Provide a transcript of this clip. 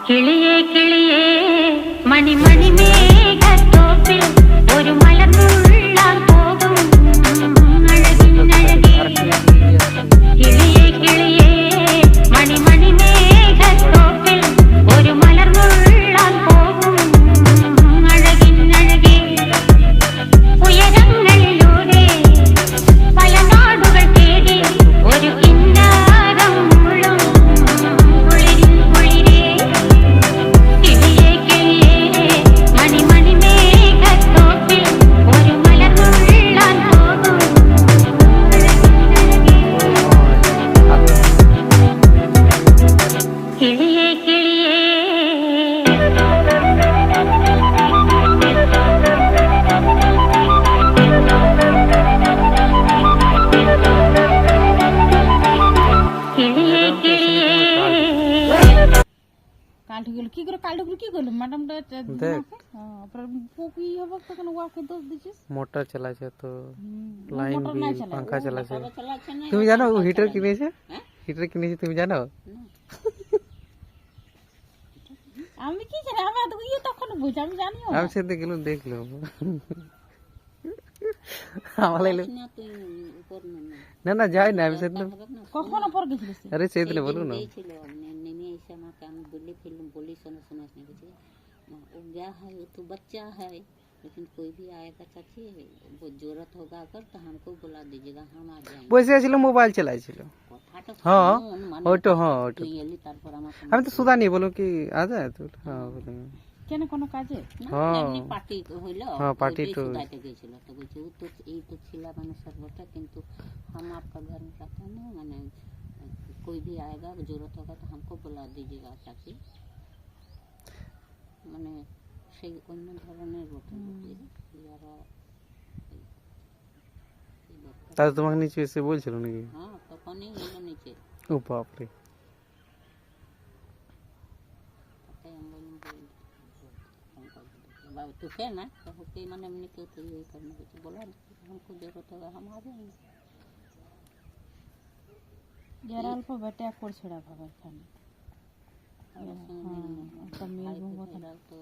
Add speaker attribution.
Speaker 1: കിളിയേ കിളിയേ മണിമണി മേഘത്തോപ്പിൽ ഒരു മലർന്നുള്ളാൻ പോകും അഴകിനഴകേ. കിളിയേ കിളിയേ മണിമണി മേഘത്തോപ്പിൽ ഒരു മലർന്നുള്ളാൻ പോകും അഴകിനഴകേ. ഉയരങ്ങളിലൂടെ പല നാടുകൾ തേടി ഒരു കിന്നാരം മുള്ളും കുളിരിൽ കുളിരേ. കിളിയേ കിളിയേ മണിമണി മേഘത്തോപ്പിൽ ഒരു മലർന്നുള്ളാൻ പോകും അഴകിനഴകേ. കിളിയേ കിളിയേ কিলিয়ে কিলিয়ে
Speaker 2: কাল ঠিক গেল কি করে কাল ঢুকলো কি করলো ম্যাডামটা
Speaker 3: দেখ
Speaker 2: কি হবে তখন ওয়াকে দোষ দিছিস
Speaker 3: মোটর চালাছে তো লাইন
Speaker 2: মোটর নাই চালায়।
Speaker 3: পাঙ্খা চালাছে তুমি জানো ও হিটার কিনেছে হিটার কিনেছে তুমি জানো
Speaker 2: আমি কি জানি আমি এত ইয়ে তখন বুঝি আমি জানিও
Speaker 3: আমি সেদিন গেলাম দেখলাম আমার লাগলো না না যাই না আমি সেদিন
Speaker 2: কখন পর গেছিলিস তুই?
Speaker 3: আরে সেদিন বলো না
Speaker 4: नेमे ऐसे আমাকে আমি बोली सुनो समझ नहीं कुछ वो गया है वो तो बच्चा है लेकिन कोई भी आएगा चाची वो जरूरत होगा अगर तो हमको बुला दीजिएगा हम आ जाएंगे
Speaker 3: বসে ছিল মোবাইল চালাইছিল
Speaker 4: কথাটা
Speaker 3: হ্যাঁ
Speaker 4: মানে
Speaker 3: ওইটা হ্যাঁ ওইটা
Speaker 4: তুই এলি তারপর আমার
Speaker 3: আমি তো সুদা নিয়ে বলো কি আ যায় তো হ্যাঁ বলো
Speaker 2: কেন কোনো কাজে
Speaker 3: হ্যাঁ
Speaker 4: এমনি পার্টি হইলো
Speaker 3: হ্যাঁ, party তো-
Speaker 4: সুদাইতে গেছিল তো বলছে ও তো এই তো ছিলা মানে সর্বটা কিন্তু हम आपका घर में रहते हैं ना मैंने कोई भी आएगा जरूरत होगा तो हमको बुला दीजिएगा चाची মানে সেই অন্য ধরনের রকম যারা
Speaker 3: তাহলে তোমাকে নিচে এসে বলছিল নাকি
Speaker 4: হ্যাঁ তখনই এলো নিচে
Speaker 3: ও বাপরে
Speaker 4: তাই আমি বললাম যে बाबू तू है ना तो होके मैंने हमने क्यों तो ये करने कुछ बोला हमको जरूरत होगा हम आ जाएंगे
Speaker 2: যারা অল্প বেটে এক করে ছেড়া ভাবে খানে
Speaker 4: और उसमें
Speaker 2: একটা মেয়ে
Speaker 4: भाई को
Speaker 2: ঘুমোতে
Speaker 4: फिर तो